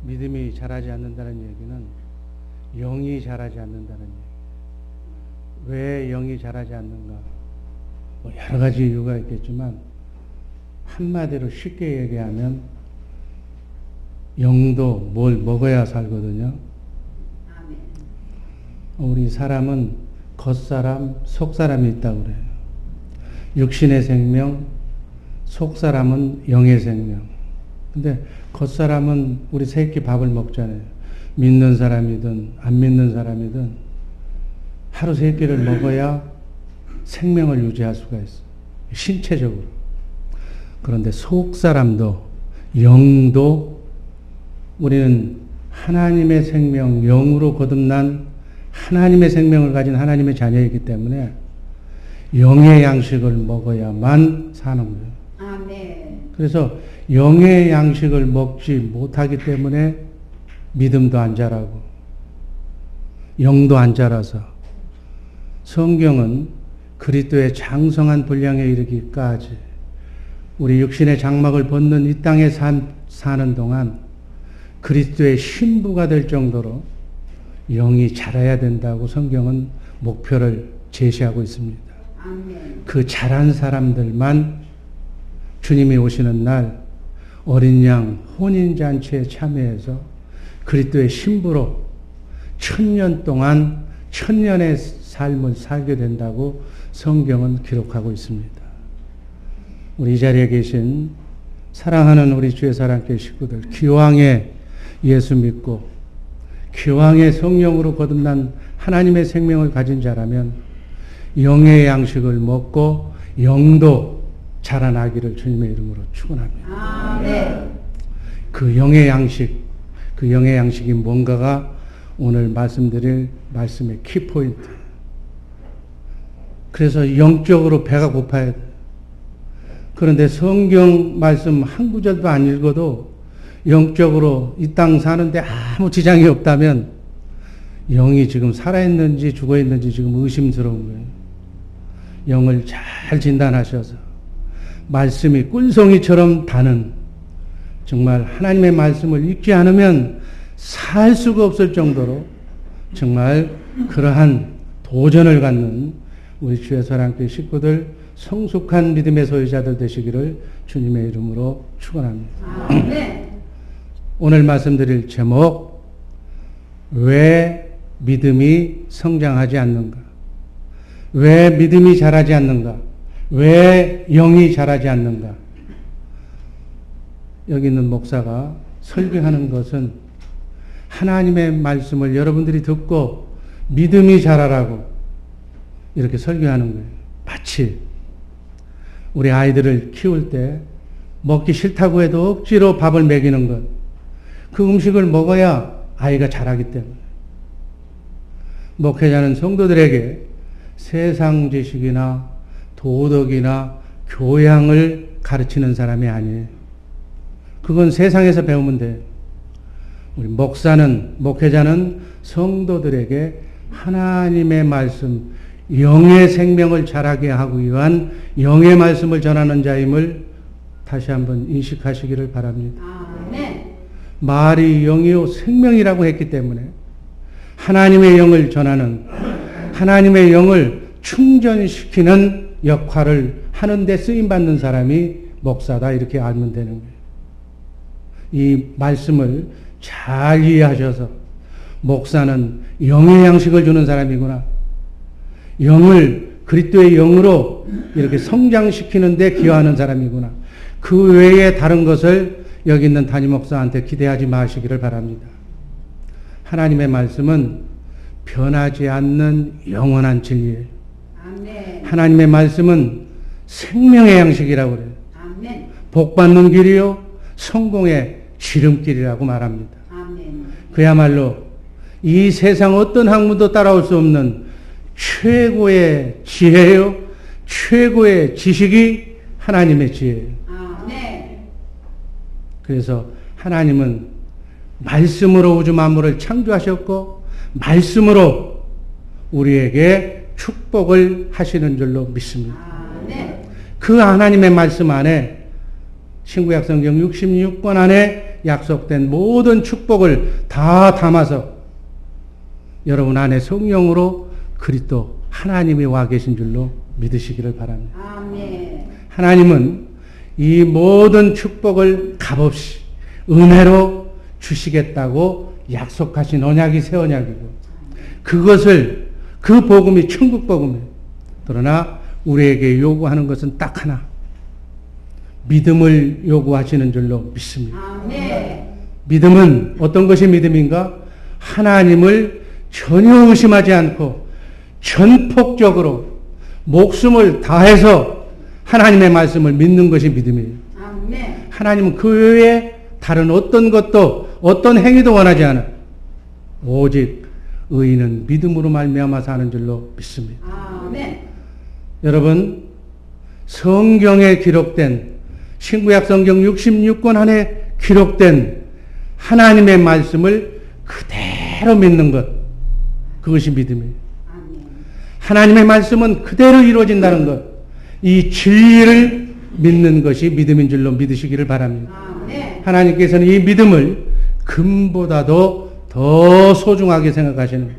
믿음이 자라지 않는다는 얘기는 영이 자라지 않는다는 얘기. 왜 영이 자라지 않는가? 뭐 여러 가지 이유가 있겠지만 한마디로 쉽게 얘기하면 영도 뭘 먹어야 살거든요. 우리 사람은 겉사람, 속사람이 있다고 그래요. 육신의 생명, 속사람은 영의 생명. 근데 겉사람은 우리 세 끼 밥을 먹잖아요. 믿는 사람이든 안 믿는 사람이든 하루 세 끼를 먹어야 생명을 유지할 수가 있어요. 신체적으로. 그런데 속사람도 영도 우리는 하나님의 생명, 영으로 거듭난 하나님의 생명을 가진 하나님의 자녀이기 때문에 영의 양식을 먹어야만 사는 거예요. 아멘. 그래서 영의 양식을 먹지 못하기 때문에 믿음도 안 자라고 영도 안 자라서 성경은 그리스도의 장성한 분량에 이르기까지 우리 육신의 장막을 벗는 이 땅에 사는 동안 그리스도의 신부가 될 정도로 영이 자라야 된다고 성경은 목표를 제시하고 있습니다. 아멘. 그 자란 사람들만 주님이 오시는 날 어린 양 혼인잔치에 참여해서 그리스도의 신부로 1000년 동안 천년의 삶을 살게 된다고 성경은 기록하고 있습니다. 우리 이 자리에 계신 사랑하는 우리 주의 사랑교회 식구들, 기왕에 예수 믿고 기왕에 성령으로 거듭난 하나님의 생명을 가진 자라면 영의 양식을 먹고 영도 자라나기를 주님의 이름으로 축원합니다. 아멘. 그 영의 양식이 뭔가가 오늘 말씀드릴 말씀의 키포인트. 그래서 영적으로 배가 고파야 돼. 그런데 성경 말씀 한 구절도 안 읽어도 영적으로 이 땅 사는데 아무 지장이 없다면 영이 지금 살아있는지 죽어있는지 지금 의심스러운 거예요. 영을 잘 진단하셔서 말씀이 꿀송이처럼 다는 정말 하나님의 말씀을 읽지 않으면 살 수가 없을 정도로 정말 그러한 도전을 갖는 우리 주의 사랑교회 식구들 성숙한 믿음의 소유자들 되시기를 주님의 이름으로 축원합니다. 아멘. 오늘 말씀드릴 제목, 왜 믿음이 성장하지 않는가? 왜 믿음이 자라지 않는가? 왜 영이 자라지 않는가? 여기 있는 목사가 설교하는 것은 하나님의 말씀을 여러분들이 듣고 믿음이 자라라고 이렇게 설교하는 거예요. 마치 우리 아이들을 키울 때 먹기 싫다고 해도 억지로 밥을 먹이는 것. 그 음식을 먹어야 아이가 자라기 때문에. 목회자는 성도들에게 세상 지식이나 도덕이나 교양을 가르치는 사람이 아니에요. 그건 세상에서 배우면 돼요. 우리 목회자는 성도들에게 하나님의 말씀, 영의 생명을 자라게 하기 위한 영의 말씀을 전하는 자임을 다시 한번 인식하시기를 바랍니다. 아멘. 말이 영이요 생명이라고 했기 때문에 하나님의 영을 전하는, 하나님의 영을 충전시키는 역할을 하는데 쓰임받는 사람이 목사다, 이렇게 알면 되는 거예요. 이 말씀을 잘 이해하셔서 목사는 영의 양식을 주는 사람이구나, 영을 그리스도의 영으로 이렇게 성장시키는 데 기여하는 사람이구나, 그 외에 다른 것을 여기 있는 담임 목사한테 기대하지 마시기를 바랍니다. 하나님의 말씀은 변하지 않는 영원한 진리예요. 아멘. 하나님의 말씀은 생명의 양식이라고 그래요. 아멘. 복받는 길이요 성공의 지름길이라고 말합니다. 아멘. 그야말로 이 세상 어떤 학문도 따라올 수 없는 최고의 지혜요, 최고의 지식이 하나님의 지혜예요. 그래서 하나님은 말씀으로 우주 만물을 창조하셨고 말씀으로 우리에게 축복을 하시는 줄로 믿습니다. 그 하나님의 말씀 안에 신구약 성경 66권 안에 약속된 모든 축복을 다 담아서 여러분 안에 성령으로 그리스도 하나님이 와 계신 줄로 믿으시기를 바랍니다. 아멘. 하나님은 이 모든 축복을 값없이 은혜로 주시겠다고 약속하신 언약이 새 언약이고, 그것을, 그 복음이 천국 복음이에요. 그러나 우리에게 요구하는 것은 딱 하나, 믿음을 요구하시는 줄로 믿습니다. 아멘. 믿음은 어떤 것이 믿음인가? 하나님을 전혀 의심하지 않고 전폭적으로 목숨을 다해서 하나님의 말씀을 믿는 것이 믿음이에요. 아멘. 하나님은 그 외에 다른 어떤 것도, 어떤 행위도 원하지 않아. 오직 의인은 믿음으로 말미암아 사는 줄로 믿습니다. 아멘. 여러분, 성경에 기록된, 신구약 성경 66권 안에 기록된 하나님의 말씀을 그대로 믿는 것, 그것이 믿음이에요. 아멘. 하나님의 말씀은 그대로 이루어진다는 것, 이 진리를 믿는 것이 믿음인 줄로 믿으시기를 바랍니다. 아멘. 하나님께서는 이 믿음을 금보다도 더 소중하게 생각하시는,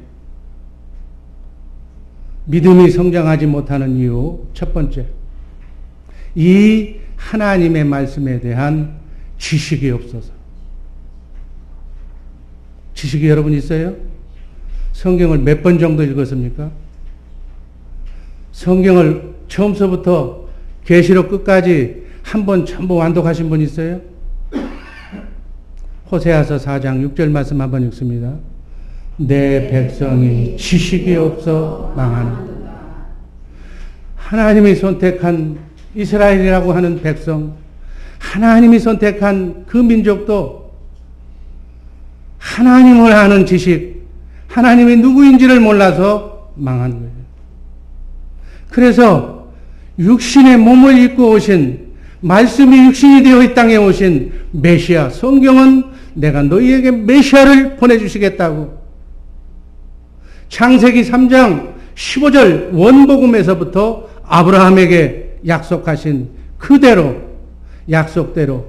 믿음이 성장하지 못하는 이유 첫 번째, 이 하나님의 말씀에 대한 지식이 없어서. 지식이 여러분 있어요? 성경을 몇 번 정도 읽었습니까? 성경을 처음서부터 계시록 끝까지 한 번 전부 완독하신 분 있어요? 호세아서 4장 6절 말씀 한번 읽습니다. 내 백성이 지식이 없어 망하는도다. 하나님이 선택한 이스라엘이라고 하는 백성, 하나님이 선택한 그 민족도 하나님을 아는 지식, 하나님이 누구인지를 몰라서 망한 거예요. 그래서 육신의 몸을 입고 오신, 말씀이 육신이 되어 이 땅에 오신 메시아, 성경은 내가 너희에게 메시아를 보내주시겠다고 창세기 3장 15절 원복음에서부터 아브라함에게 약속하신 그대로, 약속대로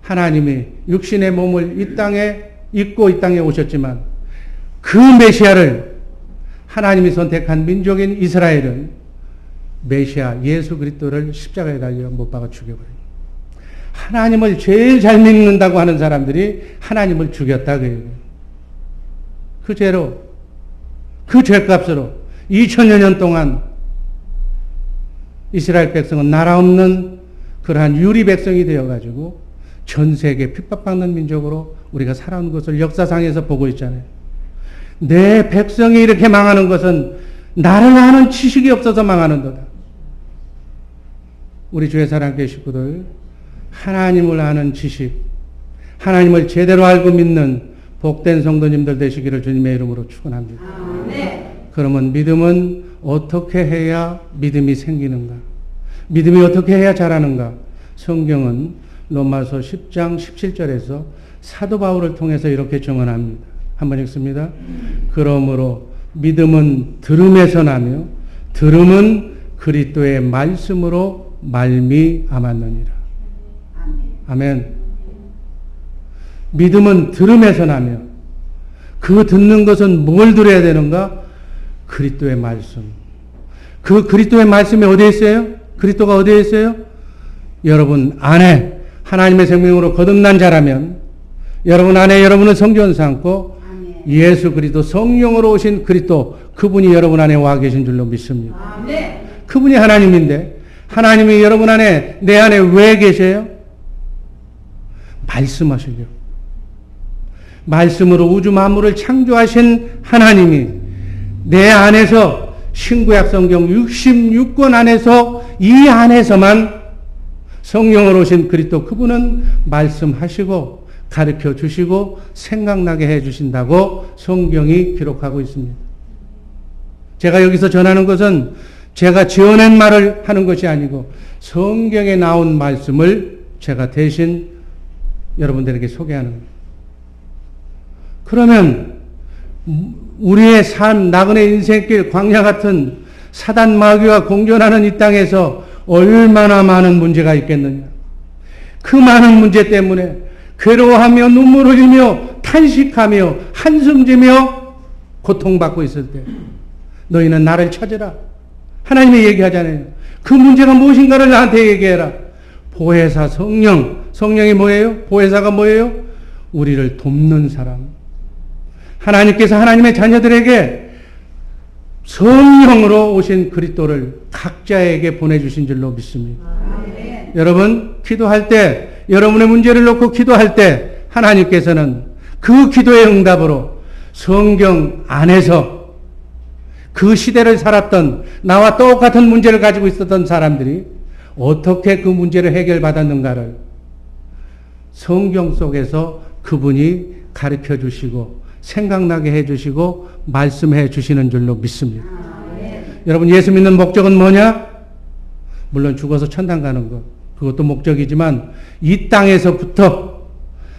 하나님이 육신의 몸을 이 땅에 입고 이 땅에 오셨지만, 그 메시아를 하나님이 선택한 민족인 이스라엘은 메시아 예수 그리스도를 십자가에 달려 못 박아 죽여버려요. 하나님을 제일 잘 믿는다고 하는 사람들이 하나님을 죽였다 그래요. 그 죄로, 그 죄값으로 2000여 년 동안 이스라엘 백성은 나라 없는 그러한 유리 백성이 되어가지고 전 세계 핍박받는 민족으로 우리가 살아온 것을 역사상에서 보고 있잖아요. 내 백성이 이렇게 망하는 것은 나를 아는 지식이 없어서 망하는도다. 우리 주의 사랑교회 식구들, 하나님을 아는 지식, 하나님을 제대로 알고 믿는 복된 성도님들 되시기를 주님의 이름으로 축원합니다. 그러면 믿음은 어떻게 해야 믿음이 생기는가? 믿음이 어떻게 해야 자라는가? 성경은 로마서 10장 17절에서 사도 바울을 통해서 이렇게 증언합니다. 한번 읽습니다. 그러므로 믿음은 들음에서 나며 들음은 그리스도의 말씀으로 말미암았느니라. 아멘. 믿음은 들음에서 나며, 그 듣는 것은 뭘 들어야 되는가? 그리스도의 말씀. 그 그리스도의 말씀이 어디에 있어요? 그리스도가 어디에 있어요? 여러분 안에 하나님의 생명으로 거듭난 자라면 여러분 안에 여러분은 성전 삼고 예수 그리스도 성령으로 오신 그리스도, 그분이 여러분 안에 와 계신 줄로 믿습니다. 그분이 하나님인데, 하나님이 여러분 안에, 내 안에 왜 계세요? 말씀하시려고. 말씀으로 우주 만물을 창조하신 하나님이 내 안에서, 신구약 성경 66권 안에서, 이 안에서만 성령으로 오신 그리스도, 그분은 말씀하시고 가르쳐 주시고 생각나게 해 주신다고 성경이 기록하고 있습니다. 제가 여기서 전하는 것은 제가 지어낸 말을 하는 것이 아니고 성경에 나온 말씀을 제가 대신 여러분들에게 소개하는 거예요. 그러면 우리의 삶, 나그네 인생길, 광야 같은 사단 마귀와 공존하는 이 땅에서 얼마나 많은 문제가 있겠느냐. 그 많은 문제 때문에, 괴로워하며 눈물 흘리며 탄식하며 한숨지며 고통받고 있을 때 너희는 나를 찾으라. 하나님이 얘기하잖아요. 그 문제가 무엇인가를 나한테 얘기해라. 보혜사 성령. 성령이 뭐예요? 보혜사가 뭐예요? 우리를 돕는 사람. 하나님께서 하나님의 자녀들에게 성령으로 오신 그리스도를 각자에게 보내주신 줄로 믿습니다. 여러분 기도할 때, 여러분의 문제를 놓고 기도할 때 하나님께서는 그 기도의 응답으로 성경 안에서 그 시대를 살았던 나와 똑같은 문제를 가지고 있었던 사람들이 어떻게 그 문제를 해결받았는가를 성경 속에서 그분이 가르쳐 주시고 생각나게 해 주시고 말씀해 주시는 줄로 믿습니다. 여러분 예수 믿는 목적은 뭐냐? 물론 죽어서 천당 가는 것, 그것도 목적이지만 이 땅에서부터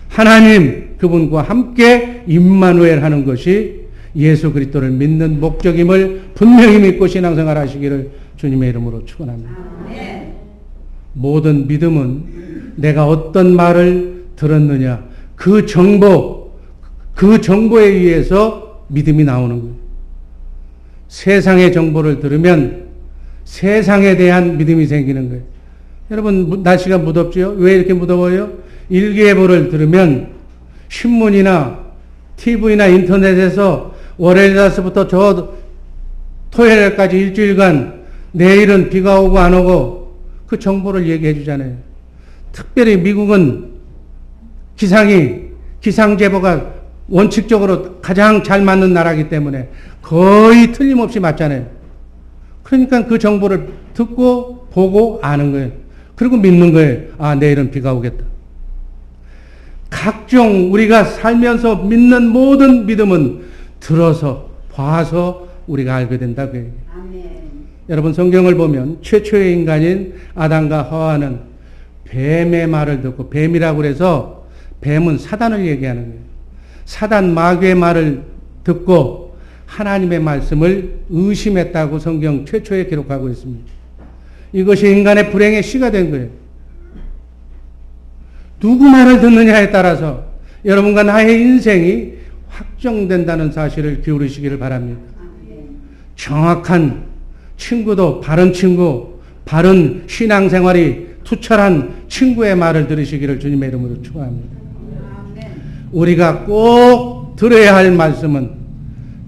하나님 그분과 함께 임마누엘 하는 것이 예수 그리스도를 믿는 목적임을 분명히 믿고 신앙생활 하시기를 주님의 이름으로 축원합니다. 모든 믿음은 내가 어떤 말을 들었느냐 그 정보에 의해서 믿음이 나오는 거예요. 세상의 정보를 들으면 세상에 대한 믿음이 생기는 거예요. 여러분 날씨가 무덥지요? 왜 이렇게 무더워요? 일기예보를 들으면 신문이나 TV나 인터넷에서 월요일부터 저 토요일까지 일주일간 내일은 비가 오고 안 오고 그 정보를 얘기해 주잖아요. 특별히 미국은 기상제보가 원칙적으로 가장 잘 맞는 나라이기 때문에 거의 틀림없이 맞잖아요. 그러니까 그 정보를 듣고 보고 아는 거예요. 그리고 믿는 거예요. 아, 내일은 비가 오겠다. 각종 우리가 살면서 믿는 모든 믿음은 들어서 봐서 우리가 알게 된다고 해요. 여러분 성경을 보면 최초의 인간인 아담과 하와는 뱀의 말을 듣고, 뱀이라고 해서 뱀은 사단을 얘기하는 거예요. 사단 마귀의 말을 듣고 하나님의 말씀을 의심했다고 성경 최초에 기록하고 있습니다. 이것이 인간의 불행의 시가 된 거예요. 누구 말을 듣느냐에 따라서 여러분과 나의 인생이 확정된다는 사실을 기울이시기를 바랍니다. 정확한 친구도 바른 친구, 바른 신앙생활이 투철한 친구의 말을 들으시기를 주님의 이름으로 축원합니다. 우리가 꼭 들어야 할 말씀은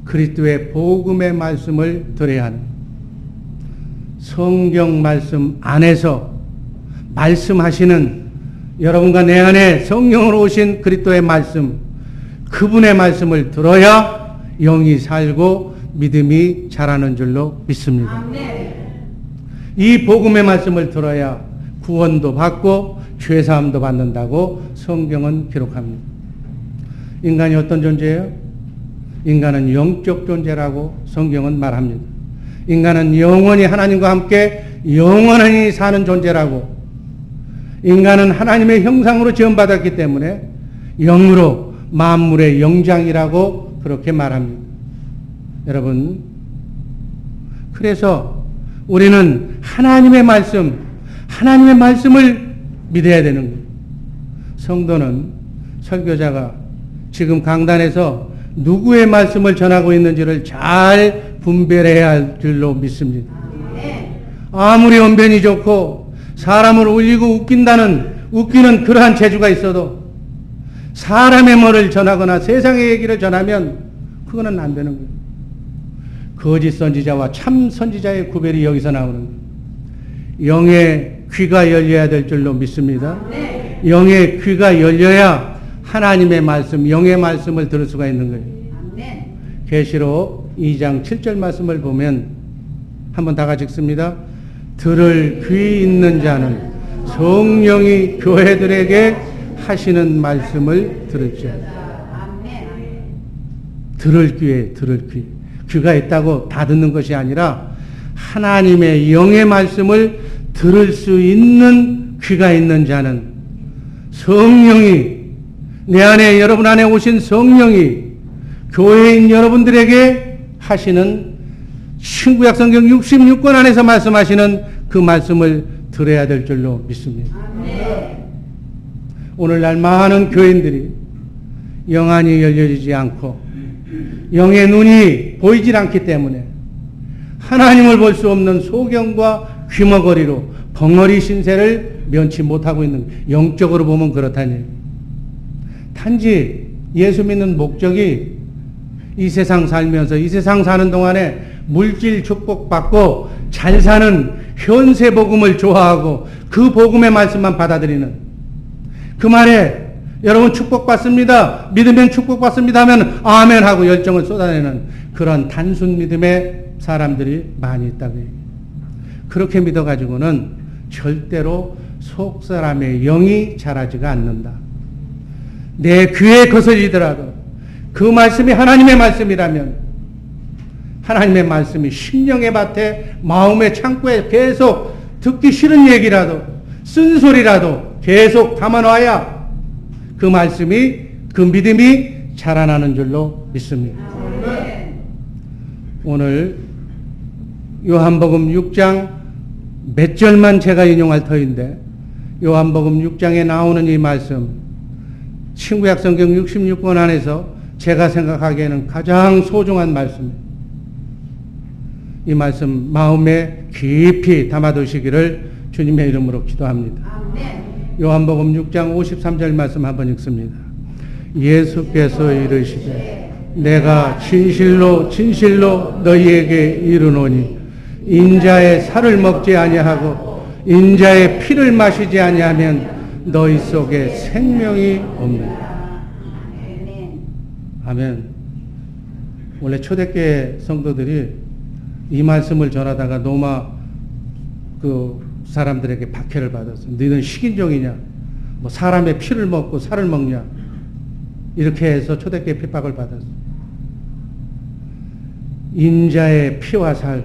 그리스도의 복음의 말씀을 들어야 하는 성경 말씀 안에서 말씀하시는 여러분과 내 안에 성령으로 오신 그리스도의 말씀, 그분의 말씀을 들어야 영이 살고 믿음이 자라는 줄로 믿습니다. 이 복음의 말씀을 들어야 구원도 받고 죄사함도 받는다고 성경은 기록합니다. 인간이 어떤 존재예요? 인간은 영적 존재라고 성경은 말합니다. 인간은 영원히 하나님과 함께 영원히 사는 존재라고, 인간은 하나님의 형상으로 지음받았기 때문에 영으로 만물의 영장이라고 그렇게 말합니다. 여러분, 그래서 우리는 하나님의 말씀을 믿어야 되는 거예요. 성도는 설교자가 지금 강단에서 누구의 말씀을 전하고 있는지를 잘 분별해야 할 줄로 믿습니다. 아무리 언변이 좋고 사람을 울리고 웃기는 그러한 재주가 있어도 사람의 말을 전하거나 세상의 얘기를 전하면 그거는 안 되는 거예요. 거짓 선지자와 참 선지자의 구별이 여기서 나오는 거예요. 영의 귀가 열려야 될 줄로 믿습니다. 영의 귀가 열려야 하나님의 말씀, 영의 말씀을 들을 수가 있는 거예요. 계시록 2장 7절 말씀을 보면 한번 다 같이 읽습니다. 들을 귀 있는 자는 성령이 교회들에게 하시는 말씀을 들을지어다. 들을 귀. 귀가 있다고 다 듣는 것이 아니라 하나님의 영의 말씀을 들을 수 있는 귀가 있는 자는 성령이, 내 안에, 여러분 안에 오신 성령이 교회인 여러분들에게 하시는 신구약 성경 66권 안에서 말씀하시는 그 말씀을 들어야 될 줄로 믿습니다. 오늘날 많은 교인들이 영안이 열려지지 않고 영의 눈이 보이질 않기 때문에 하나님을 볼 수 없는 소경과 귀머거리로 벙어리 신세를 면치 못하고 있는, 영적으로 보면 그렇다니. 단지 예수 믿는 목적이 이 세상 살면서 이 세상 사는 동안에 물질 축복받고 잘 사는 현세 복음을 좋아하고 그 복음의 말씀만 받아들이는, 그 말에 여러분 축복받습니다, 믿으면 축복받습니다 하면 아멘 하고 열정을 쏟아내는 그런 단순 믿음의 사람들이 많이 있다고 해요. 그렇게 믿어가지고는 절대로 속 사람의 영이 자라지가 않는다. 내 귀에 거슬리더라도 그 말씀이 하나님의 말씀이라면, 하나님의 말씀이 심령의 밭에 마음의 창고에 계속 듣기 싫은 얘기라도 쓴소리라도 계속 담아놔야 그 말씀이, 그 믿음이 자라나는 줄로 믿습니다. 오늘 요한복음 6장 몇 절만 제가 인용할 터인데, 요한복음 6장에 나오는 이 말씀, 신구약 성경 66권 안에서 제가 생각하기에는 가장 소중한 말씀입니다. 이 말씀 마음에 깊이 담아두시기를 주님의 이름으로 기도합니다. 요한복음 6장 53절 말씀 한번 읽습니다. 예수께서 이르시되 내가 진실로 진실로 너희에게 이르노니 인자의 살을 먹지 아니하고 인자의 피를 마시지 아니하면 너희 속에 생명이 없느니라. 아멘. 원래 초대교회 성도들이 이 말씀을 전하다가 노마 그 사람들에게 박해를 받았어요. 너희는 식인종이냐? 뭐 사람의 피를 먹고 살을 먹냐? 이렇게 해서 초대교회 핍박을 받았어요. 인자의 피와 살.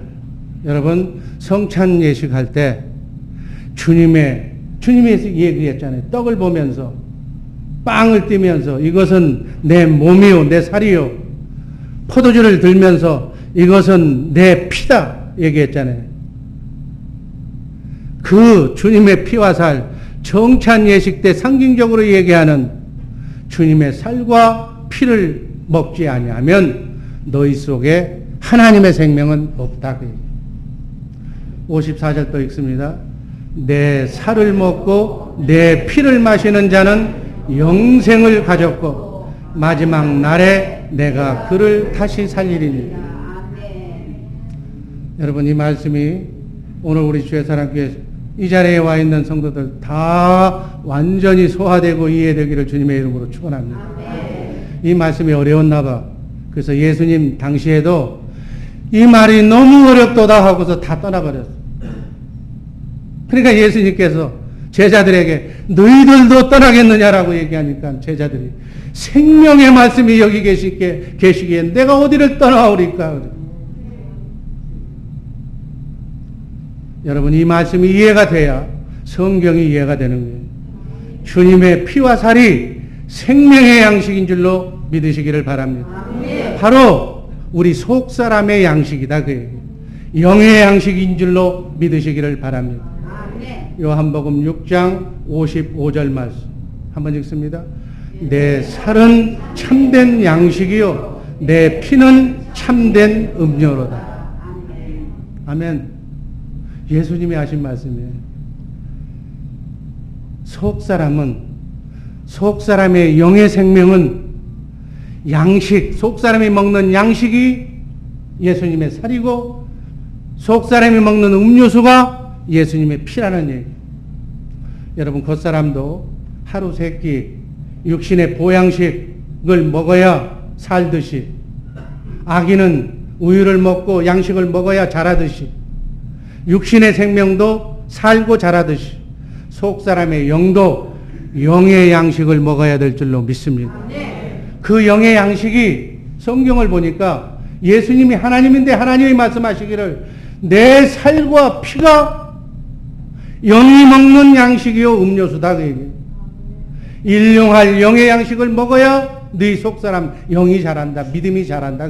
여러분 성찬 예식할 때 주님이 얘기했잖아요. 떡을 보면서 빵을 띠면서 이것은 내 몸이요 내 살이요, 포도주를 들면서 이것은 내 피다 얘기했잖아요. 그 주님의 피와 살, 정찬 예식 때 상징적으로 얘기하는 주님의 살과 피를 먹지 아니하면 너희 속에 하나님의 생명은 없다. 54절 또 읽습니다. 내 살을 먹고 내 피를 마시는 자는 영생을 가졌고 마지막 날에 내가 그를 다시 살리리니. 여러분 이 말씀이 오늘 우리 주의 사랑교회 이 자리에 와 있는 성도들 다 완전히 소화되고 이해되기를 주님의 이름으로 축원합니다. 이 말씀이 어려웠나 봐. 그래서 예수님 당시에도 이 말이 너무 어렵도다 하고서 다 떠나버렸어요. 그러니까 예수님께서 제자들에게 너희들도 떠나겠느냐라고 얘기하니까 제자들이 생명의 말씀이 여기 계시기에 내가 어디를 떠나오리까. 여러분 이 말씀이 이해가 돼야 성경이 이해가 되는 거예요. 주님의 피와 살이 생명의 양식인 줄로 믿으시기를 바랍니다. 바로 우리 속 사람의 양식이다 그 얘기예요. 영의 양식인 줄로 믿으시기를 바랍니다. 요한복음 6장 55절 말씀 한번 읽습니다. 내 살은 참된 양식이요 내 피는 참된 음료로다. 아멘. 예수님이 하신 말씀이에요. 속 사람의 영의 생명은 양식, 속 사람이 먹는 양식이 예수님의 살이고 속 사람이 먹는 음료수가 예수님의 피라는 얘기. 여러분 겉사람도 하루 세 끼 육신의 보양식을 먹어야 살듯이, 아기는 우유를 먹고 양식을 먹어야 자라듯이, 육신의 생명도 살고 자라듯이 속 사람의 영도 영의 양식을 먹어야 될 줄로 믿습니다. 그 영의 양식이 성경을 보니까 예수님이 하나님인데 하나님이 말씀하시기를 내 살과 피가 영이 먹는 양식이요 음료수다. 일용할 영의 양식을 먹어야 네 속사람 영이 자란다, 믿음이 자란다.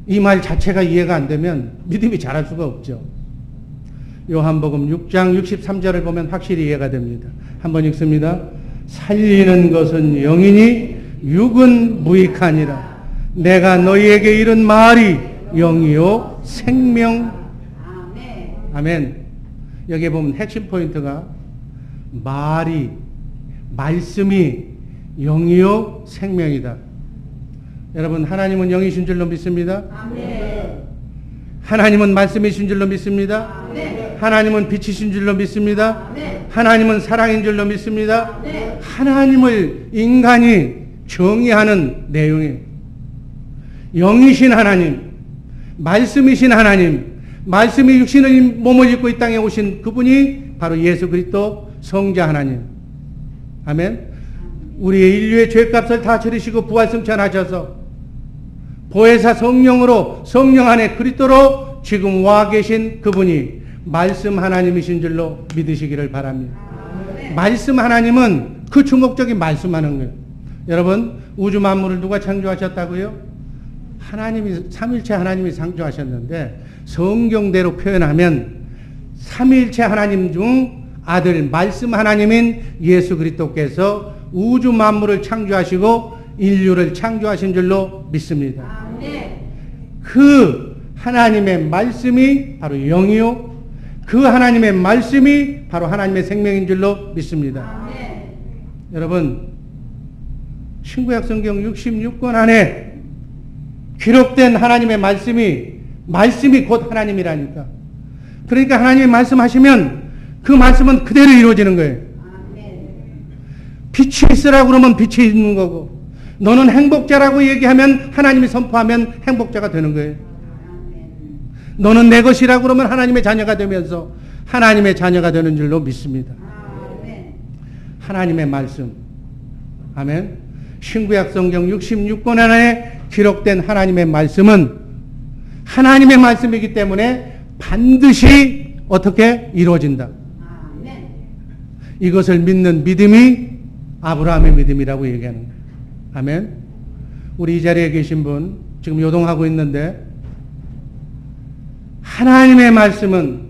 이 말 자체가 이해가 안 되면 믿음이 자랄 수가 없죠. 요한복음 6장 63절을 보면 확실히 이해가 됩니다. 한번 읽습니다. 살리는 것은 영이니 육은 무익하니라. 내가 너희에게 이른 말이 영이요 생명. 아멘. 아멘. 여기에 보면 핵심 포인트가 말씀이 영이요 생명이다. 여러분, 하나님은 영이신 줄로 믿습니다. 아멘. 하나님은 말씀이신 줄로 믿습니다. 아멘. 하나님은 빛이신 줄로 믿습니다. 아멘. 하나님은 사랑인 줄로 믿습니다. 아멘. 하나님을 인간이 정의하는 내용이에요. 영이신 하나님, 말씀이신 하나님, 말씀이 육신의 몸을 입고 이 땅에 오신 그분이 바로 예수 그리스도 성자 하나님. 아멘. 우리의 인류의 죄값을 다 치르시고 부활승천하셔서 보혜사 성령으로 성령 안에 그리스도로 지금 와 계신 그분이 말씀 하나님이신 줄로 믿으시기를 바랍니다. 말씀 하나님은 그 주목적인 말씀하는 거예요. 여러분, 우주 만물을 누가 창조하셨다고요? 하나님이, 삼일체 하나님이 창조하셨는데 성경대로 표현하면 삼일체 하나님 중 아들 말씀 하나님인 예수 그리스도께서 우주 만물을 창조하시고 인류를 창조하신 줄로 믿습니다. 그 하나님의 말씀이 바로 영이요, 그 하나님의 말씀이 바로 하나님의 생명인 줄로 믿습니다. 여러분, 신구약 성경 66권 안에 기록된 하나님의 말씀이 곧 하나님이라니까. 그러니까 하나님이 말씀하시면 그 말씀은 그대로 이루어지는 거예요. 빛이 있으라고 그러면 빛이 있는 거고, 너는 행복자라고 얘기하면 하나님이 선포하면 행복자가 되는 거예요. 너는 내 것이라고 그러면 하나님의 자녀가 되면서 하나님의 자녀가 되는 줄로 믿습니다. 하나님의 말씀. 아멘. 신구약 성경 66권 안에 기록된 하나님의 말씀은 하나님의 말씀이기 때문에 반드시 어떻게 이루어진다. 이것을 믿는 믿음이 아브라함의 믿음이라고 얘기하는 거예요. 아멘. 우리 이 자리에 계신 분 지금 요동하고 있는데 하나님의 말씀은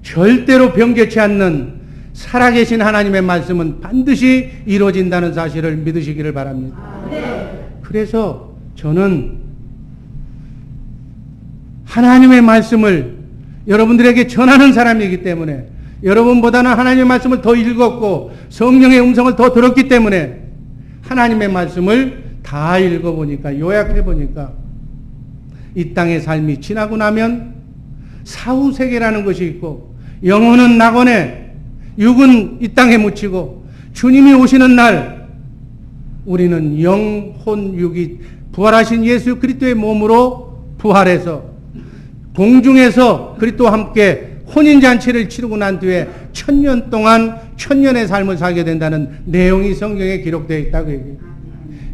절대로 변개치 않는 살아계신 하나님의 말씀은 반드시 이루어진다는 사실을 믿으시기를 바랍니다. 그래서 저는 하나님의 말씀을 여러분들에게 전하는 사람이기 때문에, 여러분보다는 하나님의 말씀을 더 읽었고 성령의 음성을 더 들었기 때문에 하나님의 말씀을 다 읽어보니까, 요약해보니까 이 땅의 삶이 지나고 나면 사후세계라는 것이 있고, 영혼은 낙원에, 육은 이 땅에 묻히고, 주님이 오시는 날 우리는 영, 혼, 육이 부활하신 예수 그리스도의 몸으로 부활해서 공중에서 그리스도와 함께 혼인잔치를 치르고 난 뒤에 1000년 동안 천년의 삶을 살게 된다는 내용이 성경에 기록되어 있다고 얘기해요.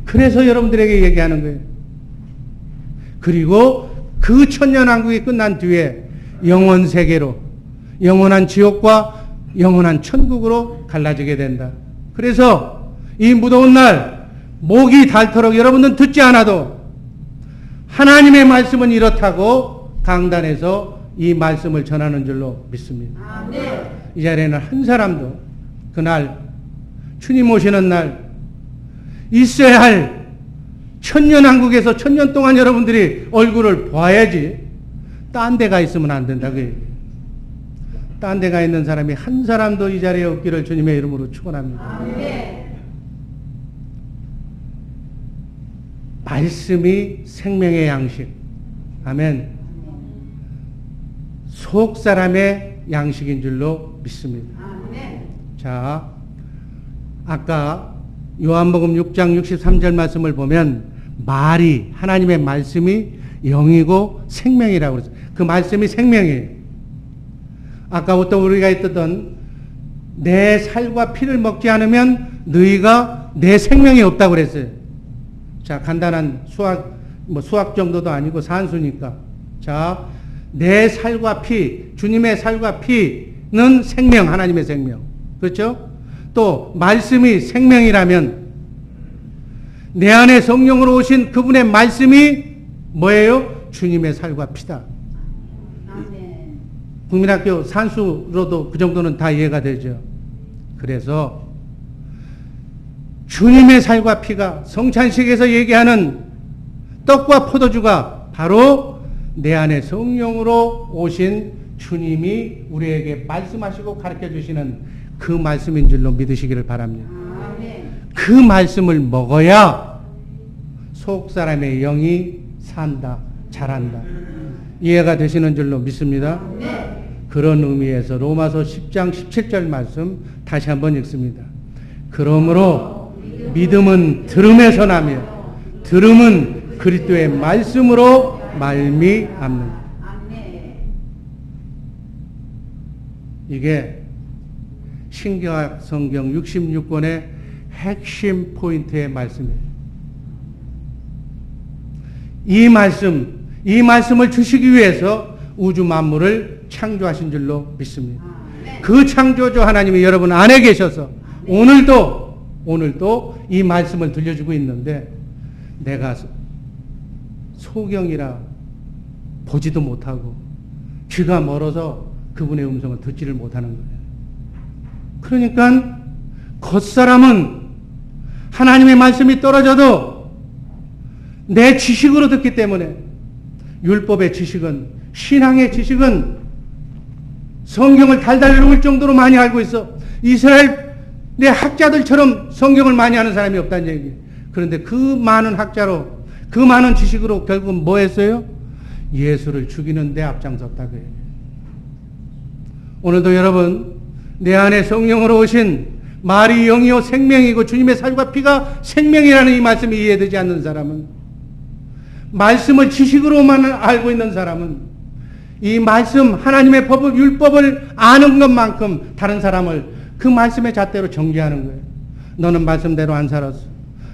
그래서 여러분들에게 얘기하는 거예요. 그리고 그 천년왕국이 끝난 뒤에 영원 세계로, 영원한 지옥과 영원한 천국으로 갈라지게 된다. 그래서 이 무더운 날 목이 닳도록 여러분들은 듣지 않아도 하나님의 말씀은 이렇다고 강단에서 이 말씀을 전하는 줄로 믿습니다. 이 자리에는 한 사람도 그날 주님 오시는 날 있어야 할 천년왕국에서 천년 동안 여러분들이 얼굴을 봐야지 딴 데가 있으면 안 된다고 얘기해요. 딴 데가 있는 사람이 한 사람도 이 자리에 없기를 주님의 이름으로 축원합니다. 말씀이 생명의 양식. 아멘. 속 사람의 양식인 줄로 믿습니다. 자, 아까 요한복음 6장 63절 말씀을 보면 말이, 하나님의 말씀이 영이고 생명이라고 그랬어요. 그 말씀이 생명이에요. 아까부터 우리가 했던 내 살과 피를 먹지 않으면 너희가 내 생명이 없다고 그랬어요. 자, 간단한 수학 정도도 아니고 산수니까. 자, 내 살과 피, 주님의 살과 피는 생명, 하나님의 생명. 그렇죠? 또 말씀이 생명이라면 내 안에 성령으로 오신 그분의 말씀이 뭐예요? 주님의 살과 피다. 국민학교 산수로도 그 정도는 다 이해가 되죠. 그래서 주님의 살과 피가 성찬식에서 얘기하는 떡과 포도주가 바로 내 안에 성령으로 오신 주님이 우리에게 말씀하시고 가르쳐 주시는 그 말씀인 줄로 믿으시기를 바랍니다. 그 말씀을 먹어야 속 사람의 영이 산다, 자란다. 이해가 되시는 줄로 믿습니다. 그런 의미에서 로마서 10장 17절 말씀 다시 한번 읽습니다. 그러므로 믿음은 들음에서 나며 들음은 그리스도의 말씀으로 말미암는다. 이게 신구약 성경 66권의 핵심 포인트의 말씀이에요. 이 말씀을 주시기 위해서 우주 만물을 창조하신 줄로 믿습니다. 그 창조주 하나님이 여러분 안에 계셔서 오늘도 이 말씀을 들려주고 있는데 내가 소경이라 보지도 못하고 귀가 멀어서 그분의 음성을 듣지를 못하는 거예요. 그러니까 겉사람은 하나님의 말씀이 떨어져도 내 지식으로 듣기 때문에 율법의 지식은, 신앙의 지식은 성경을 달달 읽을 정도로 많이 알고 있어. 이스라엘의 학자들처럼 성경을 많이 아는 사람이 없다는 얘기예요. 그런데 그 많은 학자로, 그 많은 지식으로 결국은 뭐 했어요? 예수를 죽이는 데 앞장섰다고 해요. 오늘도 여러분, 내 안에 성령으로 오신 말이 영이요 생명이고 주님의 살과 피가 생명이라는 이 말씀이 이해되지 않는 사람은, 말씀을 지식으로만 알고 있는 사람은 이 말씀, 하나님의 법을, 율법을 아는 것만큼 다른 사람을 그 말씀의 잣대로 정죄하는 거예요. 너는 말씀대로 안 살았어.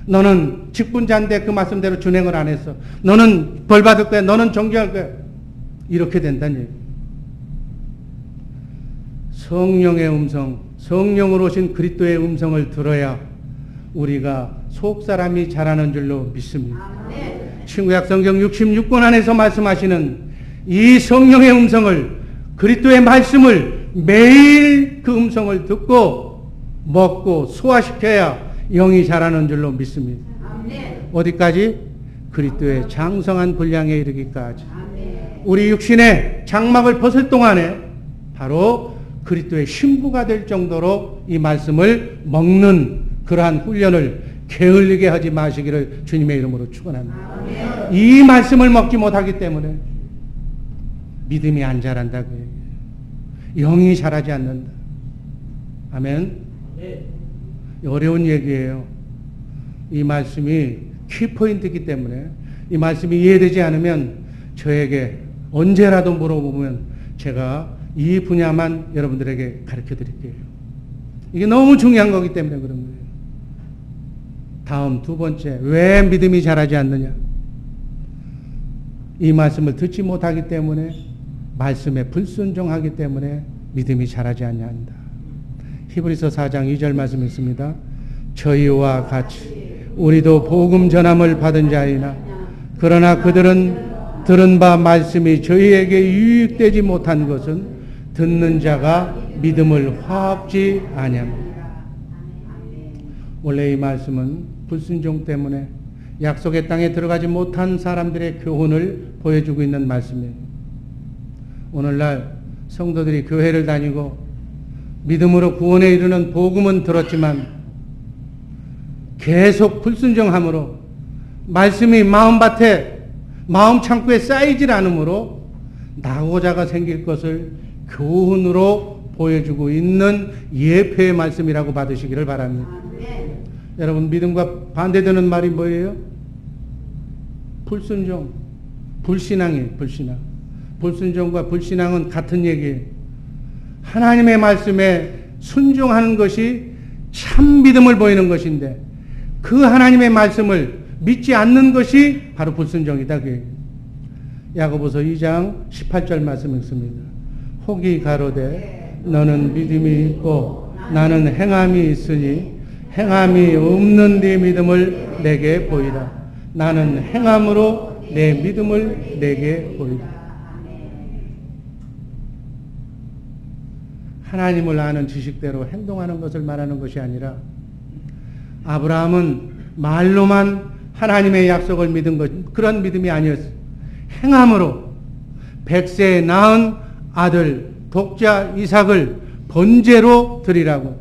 너는 직분자인데 그 말씀대로 준행을 안 했어. 너는 벌 받을 거야. 너는 정죄할 거야. 이렇게 된다는 얘기예요. 성령의 음성, 성령으로 오신 그리스도의 음성을 들어야 우리가 속사람이 자라는 줄로 믿습니다. 신구약 성경 66권 안에서 말씀하시는 이 성령의 음성을, 그리스도의 말씀을 매일 그 음성을 듣고 먹고 소화시켜야 영이 자라는 줄로 믿습니다. 어디까지? 그리스도의 장성한 분량에 이르기까지. 우리 육신의 장막을 벗을 동안에 바로 그리스도의 신부가 될 정도로 이 말씀을 먹는 그러한 훈련을 게을리게 하지 마시기를 주님의 이름으로 축원합니다. 이 말씀을 먹지 못하기 때문에 믿음이 안 자란다고 얘기해요. 영이 자라지 않는다. 아멘. 어려운 얘기예요. 이 말씀이 키포인트이기 때문에 이 말씀이 이해되지 않으면 저에게 언제라도 물어보면 제가 이 분야만 여러분들에게 가르쳐 드릴게요. 이게 너무 중요한 거기 때문에 그런 거예요. 다음 두 번째, 왜 믿음이 자라지 않느냐? 이 말씀을 듣지 못하기 때문에, 말씀에 불순종하기 때문에 믿음이 자라지 아니한다. 히브리서 4장 2절 말씀 있습니다. 저희와 같이 우리도 복음 전함을 받은 자이나 그러나 그들은 들은 바 말씀이 저희에게 유익되지 못한 것은 듣는 자가 믿음을 화합지 아니합니다. 원래 이 말씀은 불순종 때문에 약속의 땅에 들어가지 못한 사람들의 교훈을 보여주고 있는 말씀이에요. 오늘날 성도들이 교회를 다니고 믿음으로 구원에 이르는 복음은 들었지만 계속 불순종함으로 말씀이 마음밭에, 마음 창고에 쌓이질 않으므로 낙오자가 생길 것을 교훈으로 보여주고 있는 예표의 말씀이라고 받으시기를 바랍니다. 여러분, 믿음과 반대되는 말이 뭐예요? 불순종, 불신앙이에요. 불신앙. 불순종과 불신앙은 같은 얘기예요. 하나님의 말씀에 순종하는 것이 참 믿음을 보이는 것인데 그 하나님의 말씀을 믿지 않는 것이 바로 불순종이다. 야고보서 2장 18절 말씀 읽습니다. 혹이 가로되 너는 믿음이 있고 나는 행함이 있으니 행함이 없는 네 믿음을 내게 보이라. 나는 행함으로 내 믿음을 내게 보이라. 하나님을 아는 지식대로 행동하는 것을 말하는 것이 아니라 아브라함은 말로만 하나님의 약속을 믿은 것, 그런 믿음이 아니었어요. 행함으로 100세에 낳은 아들 독자 이삭을 번제로 드리라고,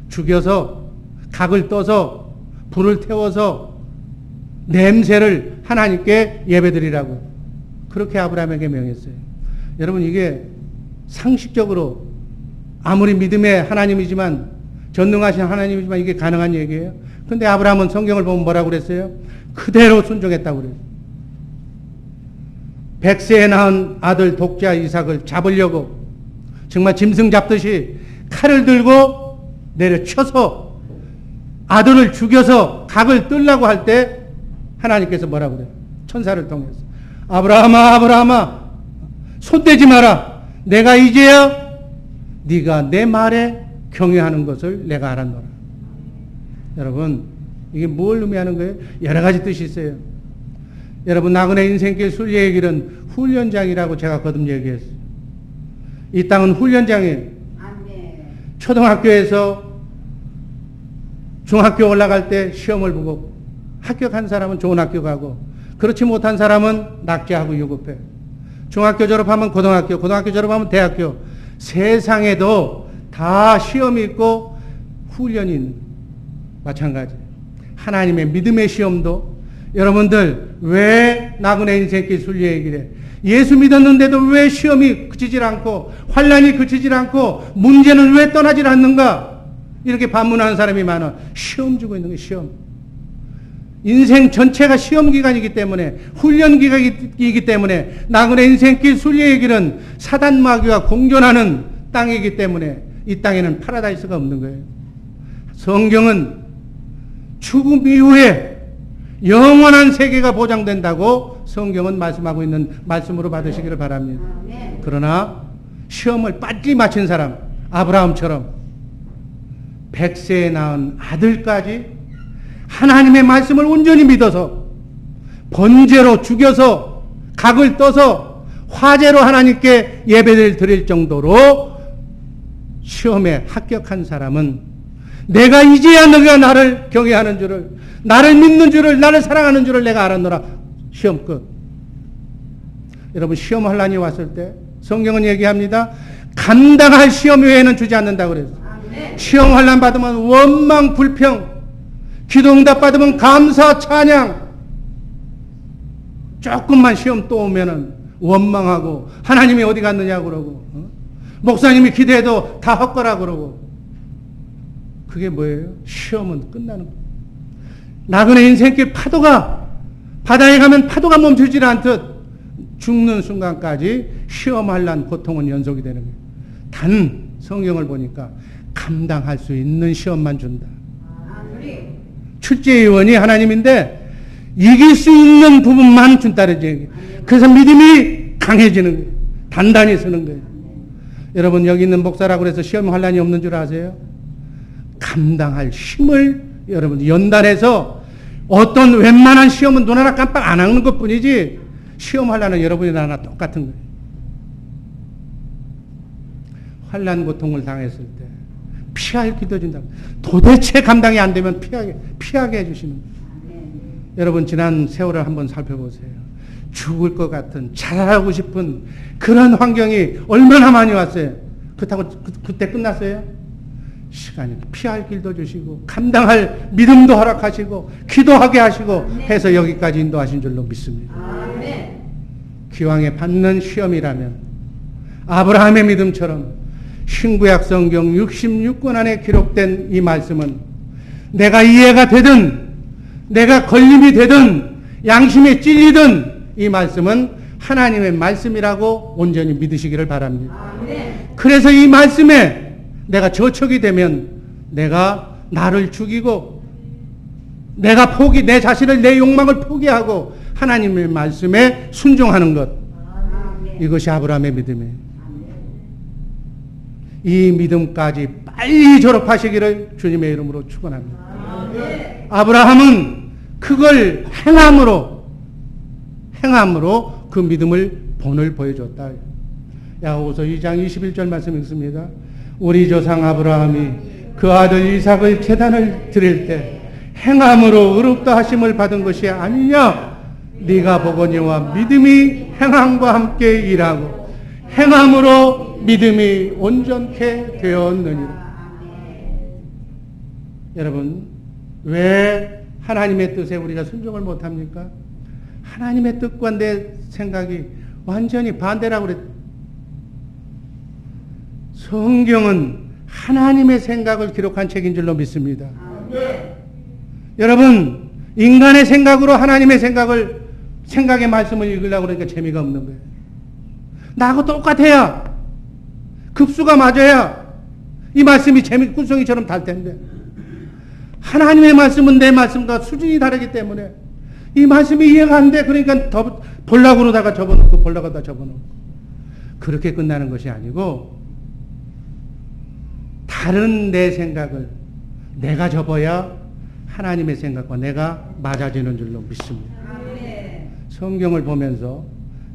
죽여서 각을 떠서 불을 태워서 냄새를 하나님께 예배드리라고 그렇게 아브라함에게 명했어요. 여러분, 이게 상식적으로 아무리 믿음의 하나님이지만, 전능하신 하나님이지만 이게 가능한 얘기예요? 근데 아브라함은 성경을 보면 뭐라고 그랬어요? 그대로 순종했다고 그래요. 100세에 낳은 아들 독자 이삭을 잡으려고 정말 짐승 잡듯이 칼을 들고 내려쳐서 아들을 죽여서 각을 뜰라고 할 때 하나님께서 뭐라고 그래요? 천사를 통해서 아브라함아, 아브라함아, 손대지 마라. 내가 이제야 네가 내 말에 경외하는 것을 내가 알았노라. 여러분, 이게 뭘 의미하는 거예요? 여러 가지 뜻이 있어요. 여러분, 나그네 인생길 순례의 길은 훈련장이라고 제가 거듭 얘기했어요. 이 땅은 훈련장이에요. 초등학교에서 중학교 올라갈 때 시험을 보고 합격한 사람은 좋은 학교 가고, 그렇지 못한 사람은 낙제하고 유급해. 중학교 졸업하면 고등학교, 고등학교 졸업하면 대학교. 세상에도 다 시험이 있고 훈련이 있는, 마찬가지. 하나님의 믿음의 시험도, 여러분들 왜 나그네 인생길 순례의 길에 예수 믿었는데도 왜 시험이 그치질 않고 환난이 그치질 않고 문제는 왜 떠나질 않는가? 이렇게 반문하는 사람이 많아. 시험 주고 있는 거예요. 시험. 인생 전체가 시험 기간이기 때문에, 훈련 기간이기 때문에, 나그네 인생길 순례의 길은 사단 마귀와 공존하는 땅이기 때문에 이 땅에는 파라다이스가 없는 거예요. 성경은 죽음 이후에 영원한 세계가 보장된다고 성경은 말씀하고 있는 말씀으로 받으시기를 바랍니다. 그러나 시험을 빨리 마친 사람, 아브라함처럼 100세에 낳은 아들까지 하나님의 말씀을 온전히 믿어서 번제로 죽여서 각을 떠서 화제로 하나님께 예배를 드릴 정도로 시험에 합격한 사람은 내가 이제야 너가 나를 경외하는 줄을, 나를 믿는 줄을, 나를 사랑하는 줄을 내가 알았노라. 시험 끝. 여러분, 시험 환난이 왔을 때 성경은 얘기합니다. 감당할 시험 외에는 주지 않는다고 그랬어요. 시험 환난 받으면 원망 불평, 기도 응답 받으면 감사 찬양. 조금만 시험 또 오면은 원망하고 하나님이 어디 갔느냐고 그러고, 목사님이 기도해도 다 헛거라 그러고. 그게 뭐예요? 시험은 끝나는 거예요. 나그네 인생길 파도가, 바다에 가면 파도가 멈추질 않듯 죽는 순간까지 시험 환난 고통은 연속이 되는 거예요. 단 성경을 보니까 감당할 수 있는 시험만 준다. 출제위원이 하나님인데 이길 수 있는 부분만 준다는 얘기예요. 그래서 믿음이 강해지는 거예요. 단단히 서는 거예요. 여러분, 여기 있는 목사라고 해서 시험 환난이 없는 줄 아세요? 감당할 힘을 여러분 연단해서, 어떤 웬만한 시험은 눈 하나 깜빡 안 하는 것 뿐이지 시험 환난은 여러분이나 나나 똑같은 거예요. 환난 고통을 당했을 때 피할 기도 준다. 도대체 감당이 안 되면 피하게 해주시는 거예요. 여러분, 지난 세월을 한번 살펴보세요. 죽을 것 같은, 자살하고 싶은 그런 환경이 얼마나 많이 왔어요. 그렇다고 그때 끝났어요? 시간이 피할 길도 주시고 감당할 믿음도 허락하시고 기도하게 하시고 해서 여기까지 인도하신 줄로 믿습니다. 기왕에 받는 시험이라면 아브라함의 믿음처럼 신구약 성경 66권 안에 기록된 이 말씀은 내가 이해가 되든 내가 걸림이 되든 양심에 찔리든 이 말씀은 하나님의 말씀이라고 온전히 믿으시기를 바랍니다. 그래서 이 말씀에 내가 저촉이 되면 내가 나를 죽이고 내가 내 자신을, 내 욕망을 포기하고 하나님의 말씀에 순종하는 것, 이것이 아브라함의 믿음이에요. 이 믿음까지 빨리 졸업하시기를 주님의 이름으로 축원합니다. 아브라함은 그걸 행함으로 그 믿음을 본을 보여줬다. 야고보서 2장 21절 말씀 읽습니다. 우리 조상 아브라함이 그 아들 이삭을 제단을 드릴 때 행함으로 의롭다 하심을 받은 것이 아니냐? 네가 보거니와 믿음이 행함과 함께 일하고 행함으로 믿음이 온전케 되었느니라. 여러분, 왜 하나님의 뜻에 우리가 순종을 못합니까? 하나님의 뜻과 내 생각이 완전히 반대라고 그랬. 성경은 하나님의 생각을 기록한 책인 줄로 믿습니다. 여러분, 인간의 생각으로 하나님의 생각의 말씀을 읽으려고 그러니까 재미가 없는 거예요. 나하고 똑같아야, 급수가 맞아야 이 말씀이 구성이처럼 달 텐데, 하나님의 말씀은 내 말씀과 수준이 다르기 때문에 이 말씀이 이해가 안 돼. 그러니까 더 보려고 그러다가 접어놓고 보려고 하다가 접어놓고, 그렇게 끝나는 것이 아니고 다른 내 생각을 내가 접어야 하나님의 생각과 내가 맞아지는 줄로 믿습니다. 성경을 보면서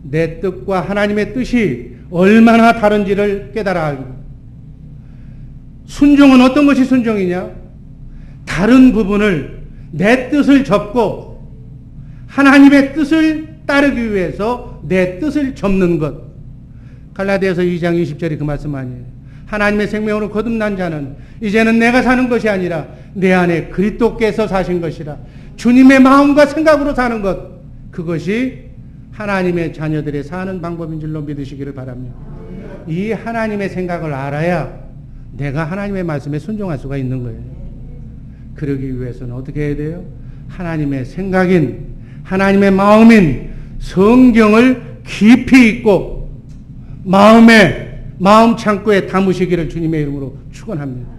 내 뜻과 하나님의 뜻이 얼마나 다른지를 깨달아 알고, 순종은 어떤 것이 순종이냐? 다른 부분을 내 뜻을 접고 하나님의 뜻을 따르기 위해서 내 뜻을 접는 것. 갈라디아서 2장 20절이 그 말씀 아니에요. 하나님의 생명으로 거듭난 자는 이제는 내가 사는 것이 아니라 내 안에 그리스도께서 사신 것이라. 주님의 마음과 생각으로 사는 것, 그것이 하나님의 자녀들의 사는 방법인 줄로 믿으시기를 바랍니다. 이 하나님의 생각을 알아야 내가 하나님의 말씀에 순종할 수가 있는 거예요. 그러기 위해서는 어떻게 해야 돼요? 하나님의 생각인, 하나님의 마음인 성경을 깊이 있고 마음 창고에 담으시기를 주님의 이름으로 축원합니다.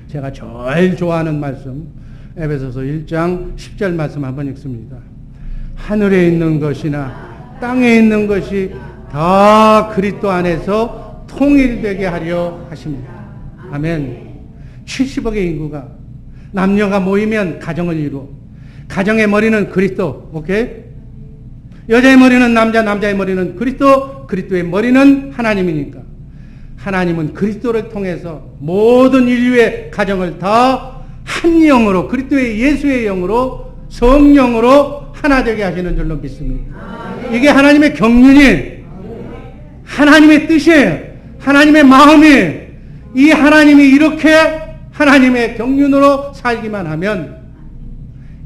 제가 제일 좋아하는 말씀, 에베소서 1장 10절 말씀 한번 읽습니다. 하늘에 있는 것이나 땅에 있는 것이 다 그리스도 안에서 통일되게 하려 하십니다. 아멘. 70억의 인구가, 남녀가 모이면 가정을 이루어. 가정의 머리는 그리스도, 오케이? 여자의 머리는 남자, 남자의 머리는 그리스도, 그리스도의 머리는 하나님이니까. 하나님은 그리스도를 통해서 모든 인류의 가정을 다 한 영으로, 그리스도의 예수의 영으로, 성령으로 하나 되게 하시는 줄로 믿습니다. 이게 하나님의 경륜이, 하나님의 뜻이에요. 하나님의 마음이. 이 하나님이 이렇게 하나님의 경륜으로 살기만 하면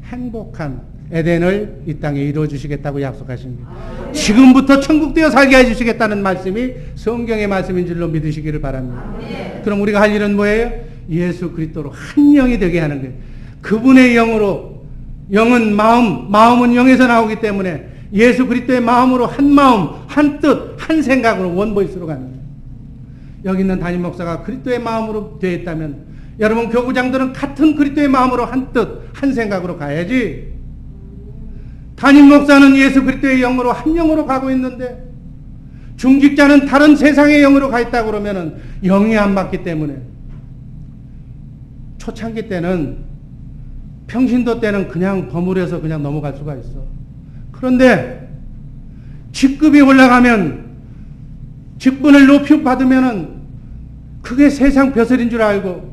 행복한 에덴을 이 땅에 이루어 주시겠다고 약속하십니다. 지금부터 천국 되어 살게 해주시겠다는 말씀이 성경의 말씀인 줄로 믿으시기를 바랍니다. 그럼 우리가 할 일은 뭐예요? 예수 그리스도로 한 영이 되게 하는 거예요. 그분의 영으로, 영은 마음은 영에서 나오기 때문에 예수 그리스도의 마음으로 한 마음, 한 뜻, 한 생각으로 원보이스로 가는 거예요. 여기 있는 담임 목사가 그리스도의 마음으로 되어 있다면 여러분 교구장들은 같은 그리스도의 마음으로 한 뜻, 한 생각으로 가야지. 담임 목사는 예수 그리스도의 영으로 한 영으로 가고 있는데 중직자는 다른 세상의 영으로 가 있다고 그러면은 영이 안 맞기 때문에, 초창기 때는, 평신도 때는 그냥 버무려서 그냥 넘어갈 수가 있어. 그런데 직급이 올라가면, 직분을 높이 받으면은 그게 세상 벼슬인 줄 알고,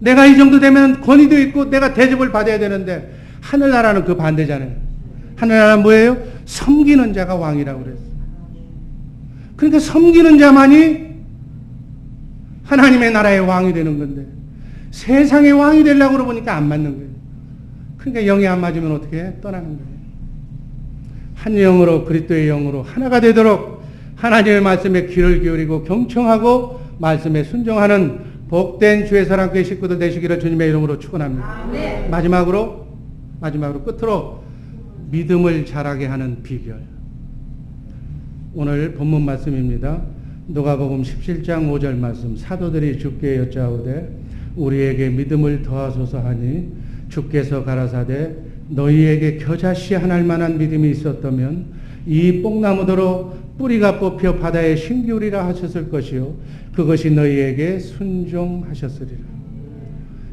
내가 이 정도 되면 권위도 있고 내가 대접을 받아야 되는데, 하늘나라는 그 반대잖아요. 하늘나라는 뭐예요? 섬기는 자가 왕이라고 그랬어요. 그러니까 섬기는 자만이 하나님의 나라의 왕이 되는 건데, 세상의 왕이 되려고 그러니까 안 맞는 거예요. 그러니까 영이 안 맞으면 어떻게 해? 떠나는 거예요. 한 영으로, 그리스도의 영으로 하나가 되도록 하나님의 말씀에 귀를 기울이고 경청하고 말씀에 순종하는 복된 주의 사랑교회 식구들 되시기를 주님의 이름으로 축원합니다. 마지막으로 끝으로 믿음을 자라게 하는 비결. 오늘 본문 말씀입니다. 누가복음 17장 5절 말씀. 사도들이 주께 여짜오되 우리에게 믿음을 더하소서 하니 주께서 가라사대 너희에게 겨자씨 하나일 만한 믿음이 있었다면 이 뽕나무더러 뿌리가 뽑혀 바다에 신기울이라 하셨을 것이요 그것이 너희에게 순종하셨으리라.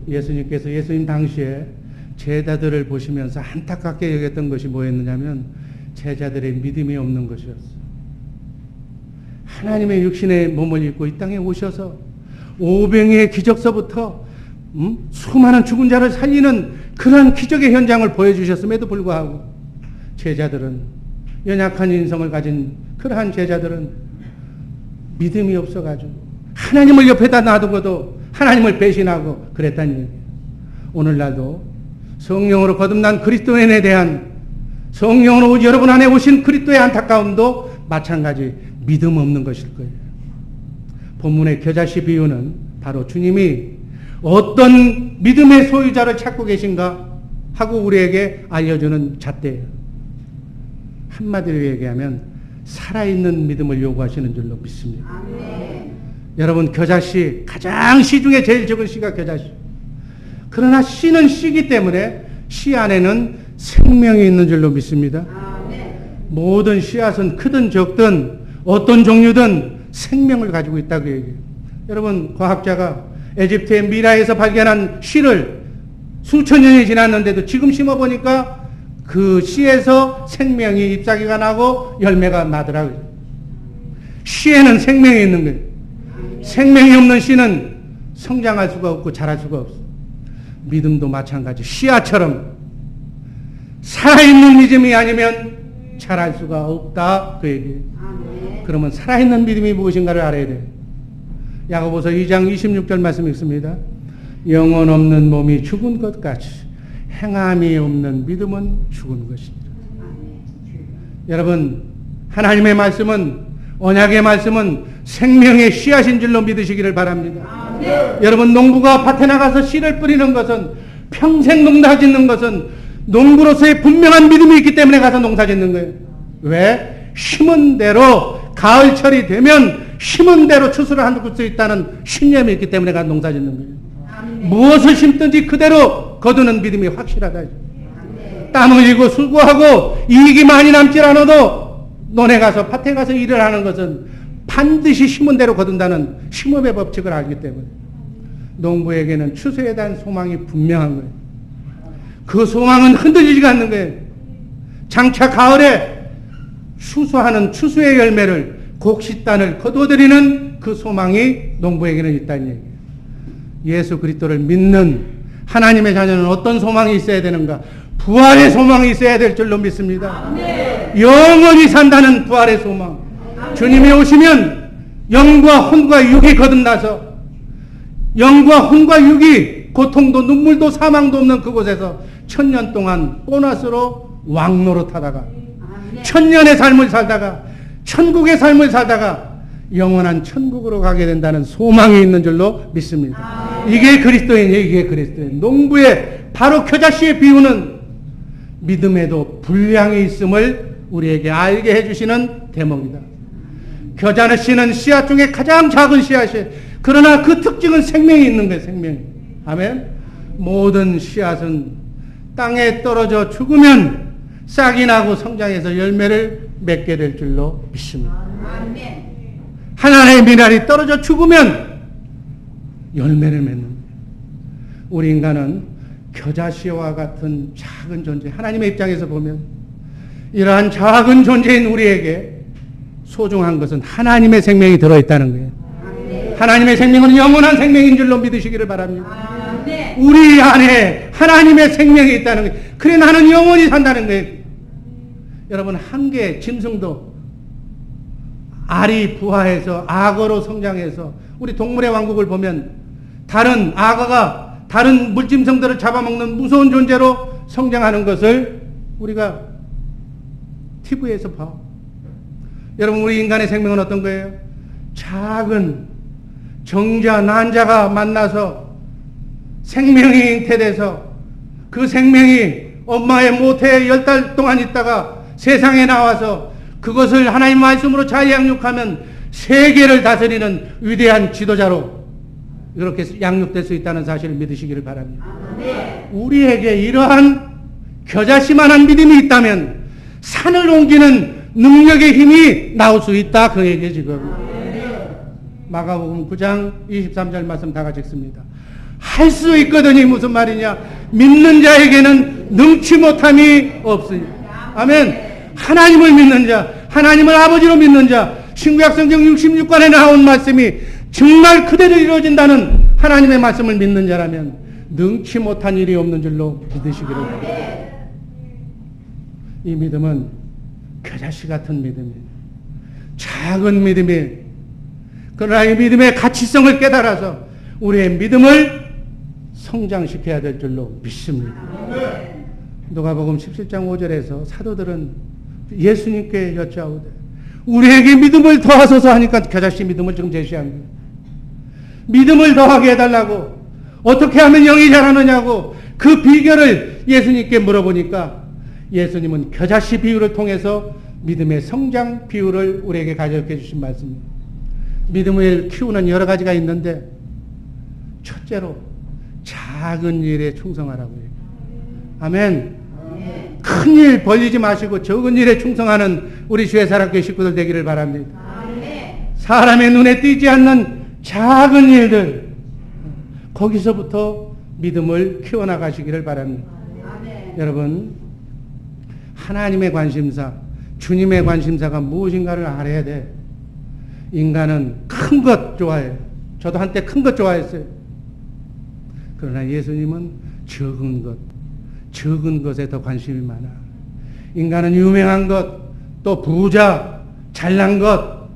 예수님께서 예수님 당시에 제자들을 보시면서 안타깝게 여겼던 것이 뭐였느냐면 제자들의 믿음이 없는 것이었어요. 하나님의 육신의 몸을 입고 이 땅에 오셔서 오병이의 기적서부터 수많은 죽은 자를 살리는 그런 기적의 현장을 보여주셨음에도 불구하고 제자들은, 연약한 인성을 가진 그러한 제자들은 믿음이 없어가지고 하나님을 옆에다 놔두고도 하나님을 배신하고 그랬다는 얘기예요. 오늘날도 성령으로 거듭난 그리스도인에 대한, 성령으로 여러분 안에 오신 그리스도의 안타까움도 마찬가지 믿음 없는 것일 거예요. 본문의 겨자씨 비유는 바로 주님이 어떤 믿음의 소유자를 찾고 계신가 하고 우리에게 알려주는 잣대예요. 한마디로 얘기하면 살아있는 믿음을 요구하시는 줄로 믿습니다. 아멘. 여러분, 겨자씨, 가장 씨 중에 제일 적은 씨가 겨자씨. 그러나 씨는 씨기 때문에 씨 안에는 생명이 있는 줄로 믿습니다. 아멘. 모든 씨앗은 크든 적든 어떤 종류든 생명을 가지고 있다고 얘기해요. 여러분, 과학자가 에집트의 미라에서 발견한 씨를 수천 년이 지났는데도 지금 심어보니까 그 씨에서 생명이 잎사귀가 나고 열매가 나더라고요. 씨에는 생명이 있는 거예요. 생명이 없는 씨는 성장할 수가 없고 자랄 수가 없어. 믿음도 마찬가지. 씨앗처럼 살아있는 믿음이 아니면 자랄 수가 없다, 그 얘기예요. 그러면 살아있는 믿음이 무엇인가를 알아야 돼요. 야고보서 2장 26절 말씀 읽습니다. 영혼 없는 몸이 죽은 것 같이 행함이 없는 믿음은 죽은 것입니다. 여러분, 하나님의 말씀은, 언약의 말씀은 생명의 씨앗인 줄로 믿으시기를 바랍니다. 여러분, 농부가 밭에 나가서 씨를 뿌리는 것은, 평생 농사 짓는 것은 농부로서의 분명한 믿음이 있기 때문에 가서 농사 짓는 거예요. 왜? 심은 대로 가을철이 되면 심은 대로 추수를 할 수 있다는 신념이 있기 때문에 가서 농사 짓는 거예요. 무엇을 심든지 그대로 거두는 믿음이 확실하다. 땀 흘리고 수고하고 이익이 많이 남질 않아도 논에 가서 밭에 가서 일을 하는 것은 반드시 심은 대로 거둔다는 심업의 법칙을 알기 때문에 농부에게는 추수에 대한 소망이 분명한 거예요. 그 소망은 흔들리지가 않는 거예요. 장차 가을에 추수하는 추수의 열매를, 곡식단을 거두어들이는 그 소망이 농부에게는 있다는 얘기예요. 예수 그리스도를 믿는 하나님의 자녀는 어떤 소망이 있어야 되는가? 부활의 소망이 있어야 될 줄로 믿습니다. 영원히 산다는 부활의 소망. 주님이 오시면 영과 혼과 육이 거듭나서 영과 혼과 육이 고통도 눈물도 사망도 없는 그곳에서 천년 동안 보너스로 왕노릇하다가 천년의 삶을 살다가 천국의 삶을 살다가 영원한 천국으로 가게 된다는 소망이 있는 줄로 믿습니다. 이게 그리스도인이에요. 이게 그리스도인. 농부의 바로 겨자씨의 비유는 믿음에도 분량이 있음을 우리에게 알게 해주시는 대목이다. 겨자씨는 씨앗 중에 가장 작은 씨앗이에요. 그러나 그 특징은 생명이 있는 거예요. 생명이. 아멘. 모든 씨앗은 땅에 떨어져 죽으면 싹이 나고 성장해서 열매를 맺게 될 줄로 믿습니다. 하나님의 미랄이 떨어져 죽으면 열매를 맺는 거예요. 우리 인간은 겨자씨와 같은 작은 존재, 하나님의 입장에서 보면 이러한 작은 존재인 우리에게 소중한 것은 하나님의 생명이 들어있다는 거예요. 하나님의 생명은 영원한 생명인 줄로 믿으시기를 바랍니다. 우리 안에 하나님의 생명이 있다는 거예요. 그래 나는 영원히 산다는 거예요. 여러분, 한 개의 짐승도 알이 부화해서 악어로 성장해서 우리 동물의 왕국을 보면 다른 악어가 다른 물짐승들을 잡아먹는 무서운 존재로 성장하는 것을 우리가 TV에서 봐. 여러분, 우리 인간의 생명은 어떤 거예요? 작은 정자, 난자가 만나서 생명이 잉태돼서 그 생명이 엄마의 모태에 10달 동안 있다가 세상에 나와서 그것을 하나님 말씀으로 잘 양육하면 세계를 다스리는 위대한 지도자로 이렇게 양육될 수 있다는 사실을 믿으시기를 바랍니다. 우리에게 이러한 겨자씨만한 믿음이 있다면 산을 옮기는 능력의 힘이 나올 수 있다, 그 얘기예요. 지금 마가복음 9장 23절 말씀 다 같이 읽습니다. 할 수 있거든이 무슨 말이냐? 믿는 자에게는 능치 못함이 없으니. 아멘. 하나님을 믿는 자, 하나님을 아버지로 믿는 자, 신구약 성경 66권에 나온 말씀이 정말 그대로 이루어진다는 하나님의 말씀을 믿는 자라면 능치 못한 일이 없는 줄로 믿으시기를 바랍니다. 이 믿음은 겨자씨 같은 믿음이에요. 작은 믿음이에요. 그러나 이 믿음의 가치성을 깨달아서 우리의 믿음을 성장시켜야 될 줄로 믿습니다. 누가복음 17장 5절에서 사도들은 예수님께 여짜오되 우리에게 믿음을 더하소서 하니까 겨자씨 믿음을 지금 제시합니다. 믿음을 더하게 해달라고 어떻게 하면 영이 자라느냐고 그 비결을 예수님께 물어보니까 예수님은 겨자씨 비유를 통해서 믿음의 성장 비유를 우리에게 가르쳐 주신 말씀입니다. 믿음을 키우는 여러 가지가 있는데 첫째로 작은 일에 충성하라고 해요. 아멘. 큰 일 벌리지 마시고 적은 일에 충성하는 우리 주의 사랑교회 식구들 되기를 바랍니다. 사람의 눈에 띄지 않는 작은 일들 거기서부터 믿음을 키워나가시기를 바랍니다. 여러분 하나님의 관심사 주님의 관심사가 무엇인가를 알아야 돼. 인간은 큰 것 좋아해요. 저도 한때 큰 것 좋아했어요. 그러나 예수님은 적은 것에 더 관심이 많아. 인간은 유명한 것, 또 부자, 잘난 것,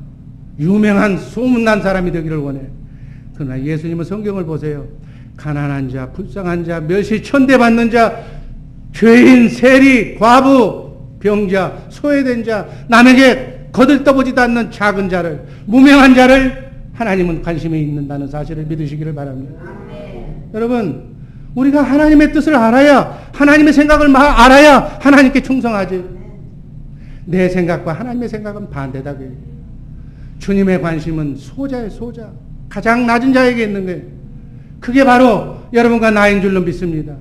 유명한 소문난 사람이 되기를 원해. 그러나 예수님은 성경을 보세요. 가난한 자, 불쌍한 자, 멸시 천대받는 자, 죄인, 세리, 과부, 병자, 소외된 자, 남에게 거들떠보지도 않는 작은 자를, 무명한 자를 하나님은 관심이 있는다는 사실을 믿으시기를 바랍니다. 여러분 우리가 하나님의 뜻을 알아야 하나님의 생각을 알아야 하나님께 충성하지. 내 생각과 하나님의 생각은 반대다. 주님의 관심은 소자의 소자 가장 낮은 자에게 있는 거예요. 그게 바로 여러분과 나인 줄로 믿습니다.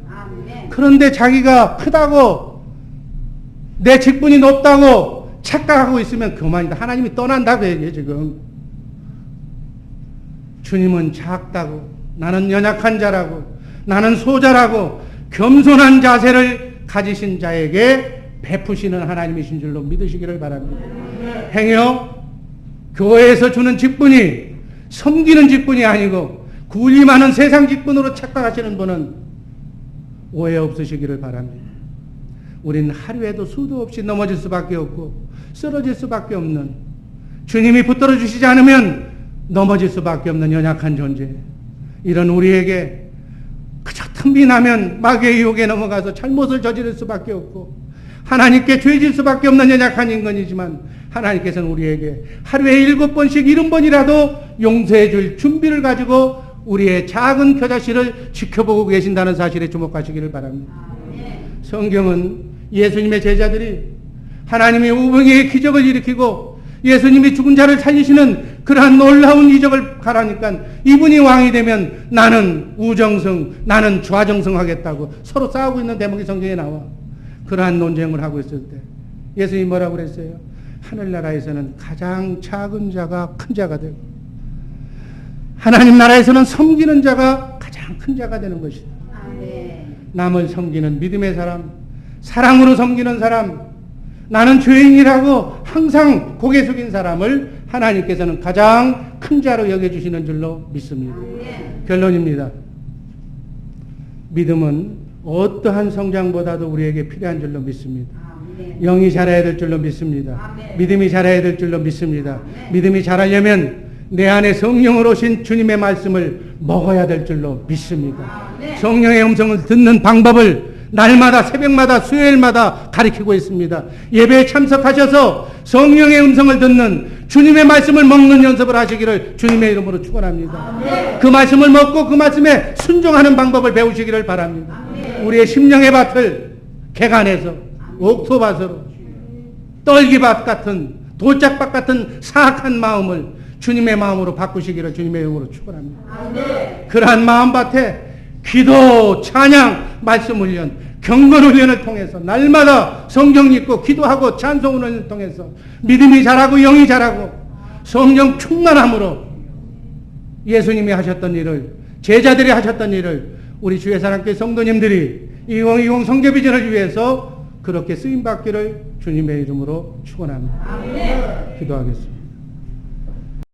그런데 자기가 크다고 내 직분이 높다고 착각하고 있으면 그만이다. 하나님이 떠난다고 얘기해. 지금 주님은 작다고 나는 연약한 자라고 나는 소자라고 겸손한 자세를 가지신 자에게 베푸시는 하나님이신 줄로 믿으시기를 바랍니다. 행여 교회에서 주는 직분이 섬기는 직분이 아니고 군림하는 세상 직분으로 착각하시는 분은 오해 없으시기를 바랍니다. 우리는 하루에도 수도 없이 넘어질 수밖에 없고 쓰러질 수밖에 없는, 주님이 붙들어 주시지 않으면 넘어질 수밖에 없는 연약한 존재. 이런 우리에게 그저 틈이 나면 마귀의 유혹에 넘어가서 잘못을 저지를 수밖에 없고 하나님께 죄질 수밖에 없는 연약한 인간이지만 하나님께서는 우리에게 하루에 7번씩 70번이라도 용서해 줄 준비를 가지고 우리의 작은 겨자씨를 지켜보고 계신다는 사실에 주목하시기를 바랍니다. 성경은 예수님의 제자들이 하나님의 우병의 기적을 일으키고 예수님이 죽은 자를 살리시는 그러한 놀라운 이적을 가라니까 이분이 왕이 되면 나는 우정성, 나는 좌정성 하겠다고 서로 싸우고 있는 대목이 성경에 나와. 그러한 논쟁을 하고 있을 때 예수님이 뭐라고 그랬어요? 하늘나라에서는 가장 작은 자가 큰 자가 되고 하나님 나라에서는 섬기는 자가 가장 큰 자가 되는 것이다. 남을 섬기는 믿음의 사람, 사랑으로 섬기는 사람, 나는 죄인이라고 항상 고개 숙인 사람을 하나님께서는 가장 큰 자로 여겨주시는 줄로 믿습니다. 결론입니다. 믿음은 어떠한 성장보다도 우리에게 필요한 줄로 믿습니다. 영이 자라야 될 줄로 믿습니다. 믿음이 자라야 될 줄로 믿습니다. 믿음이 자라려면 내 안에 성령으로 오신 주님의 말씀을 먹어야 될 줄로 믿습니다. 성령의 음성을 듣는 방법을 날마다 새벽마다 수요일마다 가르치고 있습니다. 예배에 참석하셔서 성령의 음성을 듣는 주님의 말씀을 먹는 연습을 하시기를 주님의 이름으로 축원합니다. 그 말씀을 먹고 그 말씀에 순종하는 방법을 배우시기를 바랍니다. 우리의 심령의 밭을 개간해서 옥토밭으로 떨기밭 같은 돌짝밭 같은 사악한 마음을 주님의 마음으로 바꾸시기를 주님의 이름으로 축원합니다. 그러한 마음밭에 기도, 찬양, 말씀 훈련, 경건 훈련을 통해서 날마다 성경 읽고 기도하고 찬송 훈련을 통해서 믿음이 자라고 영이 자라고 성령 충만함으로 예수님이 하셨던 일을, 제자들이 하셨던 일을 우리 주의 사랑교회 성도님들이 2020 성교 비전을 위해서 그렇게 쓰임받기를 주님의 이름으로 축원합니다. 기도하겠습니다.